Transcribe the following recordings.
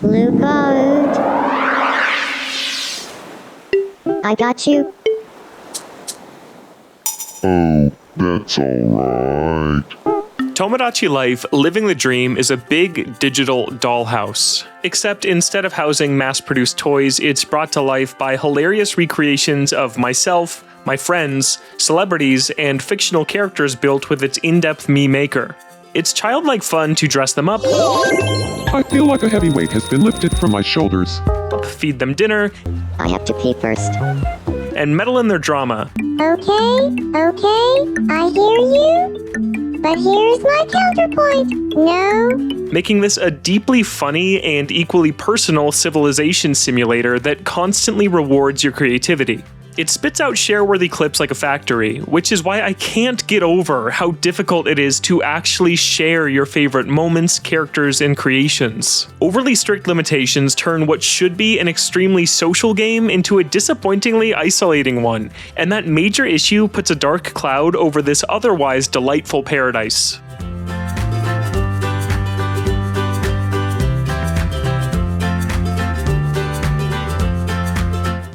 Blue boat. I got you. Oh, that's alright. Tomodachi Life Living the Dream is a big digital dollhouse. Except instead of housing mass-produced toys, it's brought to life by hilarious recreations of myself, my friends, celebrities, and fictional characters built with its in-depth Mii maker. It's childlike fun to dress them up, I feel like a heavy weight has been lifted from my shoulders. feed them dinner, I have to pee first. and meddle in their drama. Okay, I hear you. But here's my counterpoint. No. Making this a deeply funny and equally personal civilization simulator that constantly rewards your creativity. It spits out share-worthy clips like a factory, which is why I can't get over how difficult it is to actually share your favorite moments, characters, and creations. Overly strict limitations turn what should be an extremely social game into a disappointingly isolating one, and that major issue puts a dark cloud over this otherwise delightful paradise.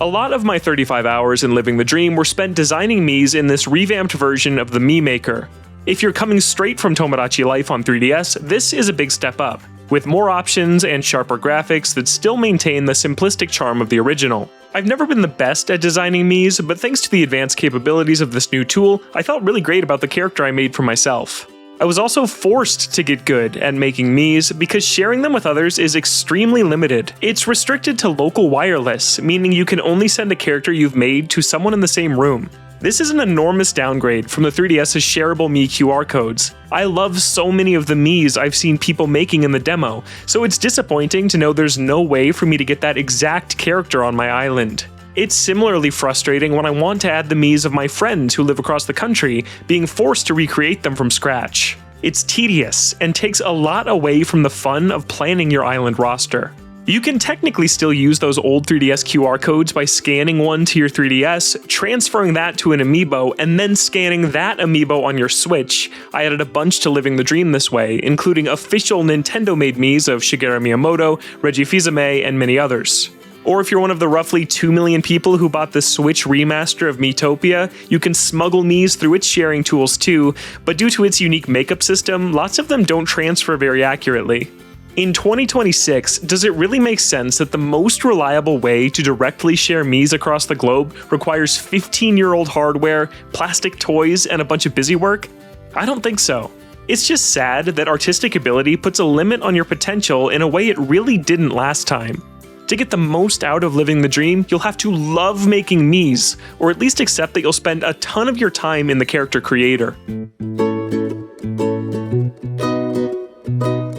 A lot of my 35 hours in Living the Dream were spent designing Miis in this revamped version of the Mii Maker. If you're coming straight from Tomodachi Life on 3DS, this is a big step up, with more options and sharper graphics that still maintain the simplistic charm of the original. I've never been the best at designing Miis, but thanks to the advanced capabilities of this new tool, I felt really great about the character I made for myself. I was also forced to get good at making Miis because sharing them with others is extremely limited. It's restricted to local wireless, meaning you can only send a character you've made to someone in the same room. This is an enormous downgrade from the 3DS's shareable Mii QR codes. I love so many of the Miis I've seen people making in the demo, so it's disappointing to know there's no way for me to get that exact character on my island. It's similarly frustrating when I want to add the Miis of my friends who live across the country, being forced to recreate them from scratch. It's tedious, and takes a lot away from the fun of planning your island roster. You can technically still use those old 3DS QR codes by scanning one to your 3DS, transferring that to an amiibo, and then scanning that amiibo on your Switch. I added a bunch to Living the Dream this way, including official Nintendo-made Miis of Shigeru Miyamoto, Reggie Fils-Aimé, and many others. Or if you're one of the roughly 2 million people who bought the Switch remaster of Miitopia, you can smuggle Miis through its sharing tools too, but due to its unique makeup system, lots of them don't transfer very accurately. In 2026, does it really make sense that the most reliable way to directly share Miis across the globe requires 15-year-old hardware, plastic toys, and a bunch of busy work? I don't think so. It's just sad that artistic ability puts a limit on your potential in a way it really didn't last time. To get the most out of Living the Dream, you'll have to love making Miis, or at least accept that you'll spend a ton of your time in the character creator.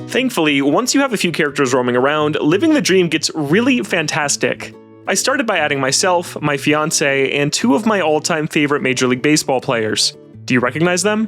Thankfully, once you have a few characters roaming around, Living the Dream gets really fantastic. I started by adding myself, my fiancé, and 2 of my all-time favorite Major League Baseball players. Do you recognize them?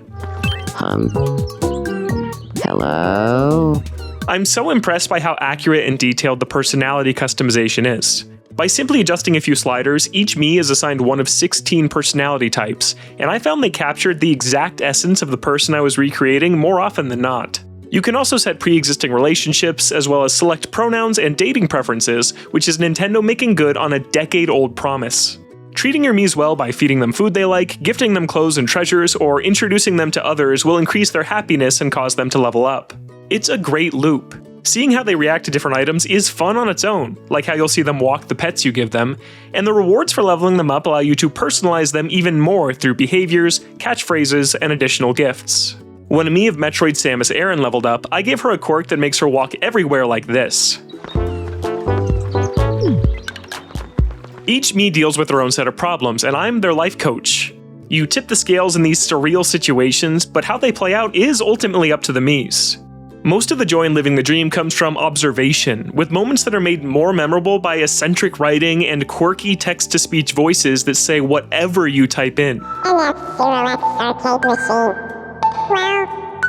Hello? I'm so impressed by how accurate and detailed the personality customization is. By simply adjusting a few sliders, each Mii is assigned one of 16 personality types, and I found they captured the exact essence of the person I was recreating more often than not. You can also set pre-existing relationships, as well as select pronouns and dating preferences, which is Nintendo making good on a decade-old promise. Treating your Miis well by feeding them food they like, gifting them clothes and treasures, or introducing them to others will increase their happiness and cause them to level up. It's a great loop. Seeing how they react to different items is fun on its own, like how you'll see them walk the pets you give them, and the rewards for leveling them up allow you to personalize them even more through behaviors, catchphrases, and additional gifts. When a Mii of Metroid Samus Aran leveled up, I gave her a quirk that makes her walk everywhere like this. Each Mii deals with their own set of problems, and I'm their life coach. You tip the scales in these surreal situations, but how they play out is ultimately up to the Miis. Most of the joy in Living the Dream comes from observation, with moments that are made more memorable by eccentric writing and quirky text-to-speech voices that say whatever you type in.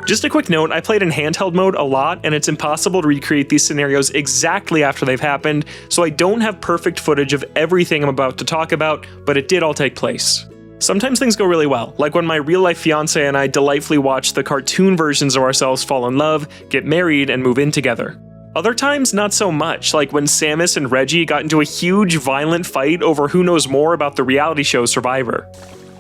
Just a quick note, I played in handheld mode a lot, and it's impossible to recreate these scenarios exactly after they've happened, so I don't have perfect footage of everything I'm about to talk about, but it did all take place. Sometimes things go really well, like when my real-life fiancé and I delightfully watch the cartoon versions of ourselves fall in love, get married, and move in together. Other times, not so much, like when Samus and Reggie got into a huge violent fight over who knows more about the reality show Survivor.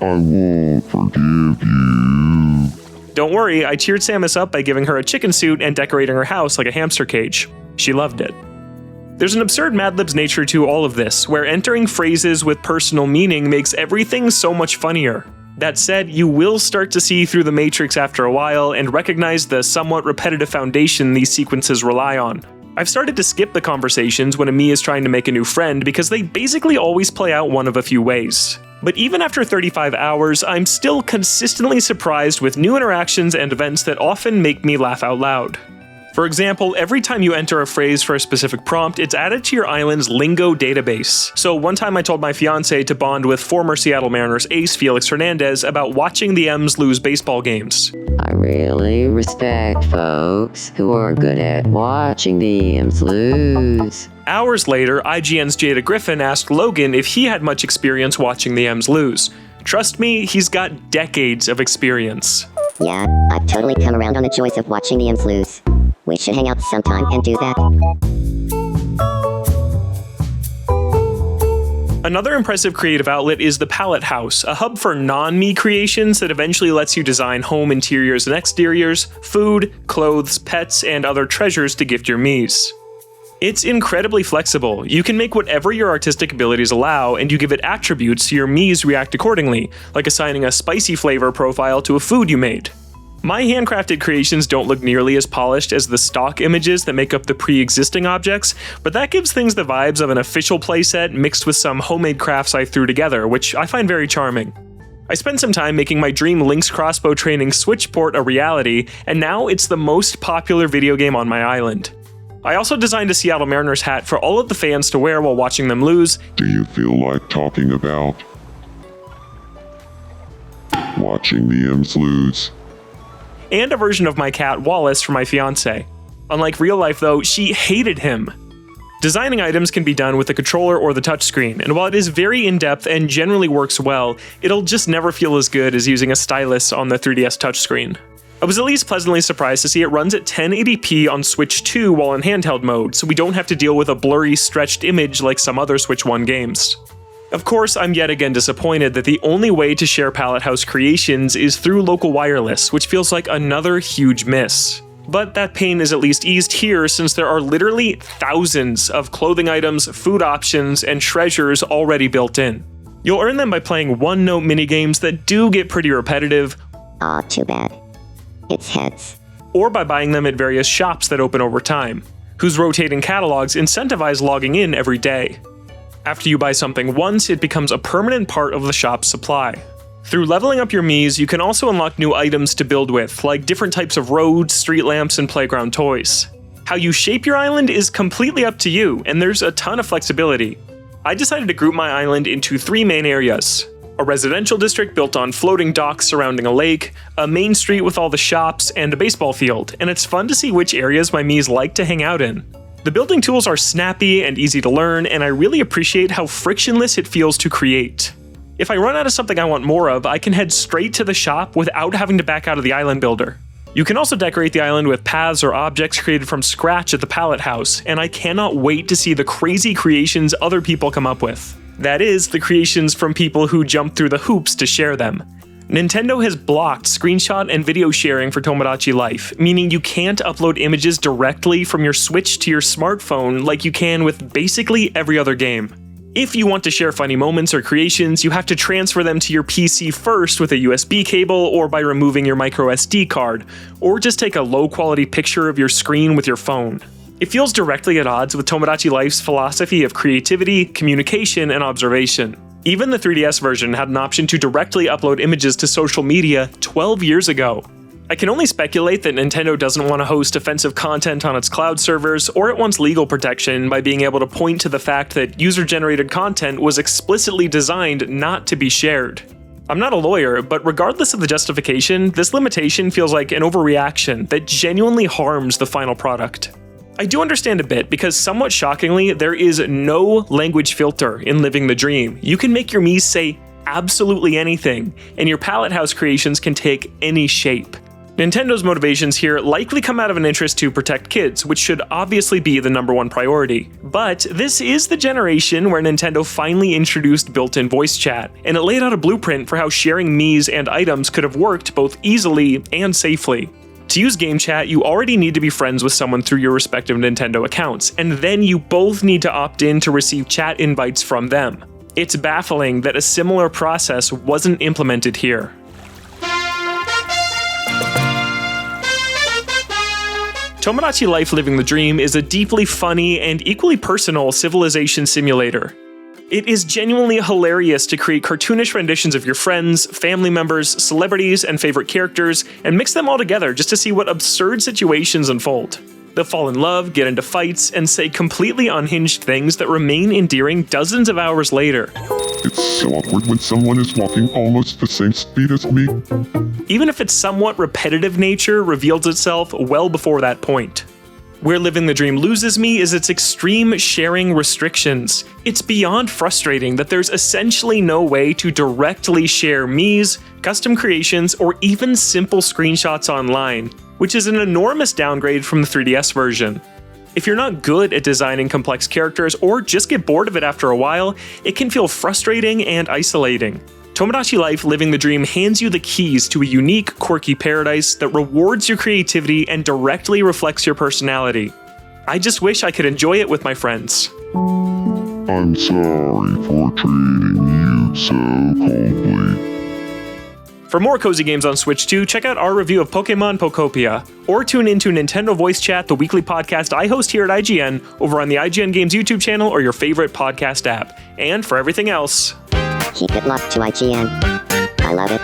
I won't forgive you. Don't worry, I cheered Samus up by giving her a chicken suit and decorating her house like a hamster cage. She loved it. There's an absurd Mad Libs nature to all of this, where entering phrases with personal meaning makes everything so much funnier. That said, you will start to see through the matrix after a while and recognize the somewhat repetitive foundation these sequences rely on. I've started to skip the conversations when a Mii is trying to make a new friend because they basically always play out one of a few ways. But even after 35 hours, I'm still consistently surprised with new interactions and events that often make me laugh out loud. For example, every time you enter a phrase for a specific prompt, it's added to your island's lingo database. So one time I told my fiance to bond with former Seattle Mariners ace Felix Hernandez about watching the M's lose baseball games. I really respect folks who are good at watching the M's lose. Hours later, IGN's Jada Griffin asked Logan if he had much experience watching the M's lose. Trust me, he's got decades of experience. Yeah, I've totally come around on the joys of watching the M's lose. We should hang out sometime and do that. Another impressive creative outlet is the Pallet House, a hub for non-Mii creations that eventually lets you design home interiors and exteriors, food, clothes, pets, and other treasures to gift your Miis. It's incredibly flexible. You can make whatever your artistic abilities allow, and you give it attributes so your Miis react accordingly, like assigning a spicy flavor profile to a food you made. My handcrafted creations don't look nearly as polished as the stock images that make up the pre-existing objects, but that gives things the vibes of an official playset mixed with some homemade crafts I threw together, which I find very charming. I spent some time making my dream Lynx crossbow training Switch port a reality, and now it's the most popular video game on my island. I also designed a Seattle Mariners hat for all of the fans to wear while watching them lose. Do you feel like talking about watching the M's lose? And a version of my cat Wallace for my fiance. Unlike real life though, she hated him. Designing items can be done with the controller or the touchscreen, and while it is very in-depth and generally works well, it'll just never feel as good as using a stylus on the 3DS touchscreen. I was at least pleasantly surprised to see it runs at 1080p on Switch 2 while in handheld mode, so we don't have to deal with a blurry, stretched image like some other Switch 1 games. Of course, I'm yet again disappointed that the only way to share Pallet House creations is through local wireless, which feels like another huge miss. But that pain is at least eased here since there are literally thousands of clothing items, food options, and treasures already built in. You'll earn them by playing one-note minigames that do get pretty repetitive, Aw, too bad. It's heads. or by buying them at various shops that open over time, whose rotating catalogs incentivize logging in every day. After you buy something once, it becomes a permanent part of the shop's supply. Through leveling up your Miis, you can also unlock new items to build with, like different types of roads, street lamps, and playground toys. How you shape your island is completely up to you, and there's a ton of flexibility. I decided to group my island into 3 main areas: a residential district built on floating docks surrounding a lake, a main street with all the shops, and a baseball field, and it's fun to see which areas my Miis like to hang out in. The building tools are snappy and easy to learn, and I really appreciate how frictionless it feels to create. If I run out of something I want more of, I can head straight to the shop without having to back out of the island builder. You can also decorate the island with paths or objects created from scratch at the Pallet House, and I cannot wait to see the crazy creations other people come up with. That is, the creations from people who jump through the hoops to share them. Nintendo has blocked screenshot and video sharing for Tomodachi Life, meaning you can't upload images directly from your Switch to your smartphone like you can with basically every other game. If you want to share funny moments or creations, you have to transfer them to your PC first with a USB cable or by removing your microSD card, or just take a low-quality picture of your screen with your phone. It feels directly at odds with Tomodachi Life's philosophy of creativity, communication, and observation. Even the 3DS version had an option to directly upload images to social media 12 years ago. I can only speculate that Nintendo doesn't want to host offensive content on its cloud servers, or it wants legal protection by being able to point to the fact that user-generated content was explicitly designed not to be shared. I'm not a lawyer, but regardless of the justification, this limitation feels like an overreaction that genuinely harms the final product. I do understand a bit, because somewhat shockingly, there is no language filter in Living the Dream. You can make your Miis say absolutely anything, and your Pallet House creations can take any shape. Nintendo's motivations here likely come out of an interest to protect kids, which should obviously be the #1 priority. But this is the generation where Nintendo finally introduced built-in voice chat, and it laid out a blueprint for how sharing Miis and items could have worked both easily and safely. To use game chat, you already need to be friends with someone through your respective Nintendo accounts, and then you both need to opt in to receive chat invites from them. It's baffling that a similar process wasn't implemented here. Tomodachi Life Living the Dream is a deeply funny and equally personal civilization simulator. It is genuinely hilarious to create cartoonish renditions of your friends, family members, celebrities, and favorite characters, and mix them all together just to see what absurd situations unfold. They'll fall in love, get into fights, and say completely unhinged things that remain endearing dozens of hours later. It's so awkward when someone is walking almost the same speed as me. Even if its somewhat repetitive nature reveals itself well before that point. Where Living the Dream loses me is its extreme sharing restrictions. It's beyond frustrating that there's essentially no way to directly share Miis, custom creations, or even simple screenshots online, which is an enormous downgrade from the 3DS version. If you're not good at designing complex characters or just get bored of it after a while, it can feel frustrating and isolating. Tomodachi Life Living the Dream hands you the keys to a unique, quirky paradise that rewards your creativity and directly reflects your personality. I just wish I could enjoy it with my friends. I'm sorry for treating you so coldly. For more cozy games on Switch 2, check out our review of Pokemon Pokopia, or tune into Nintendo Voice Chat, the weekly podcast I host here at IGN, over on the IGN Games YouTube channel or your favorite podcast app. And for everything else, keep it locked to IGN. I love it.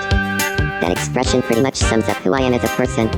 That expression pretty much sums up who I am as a person.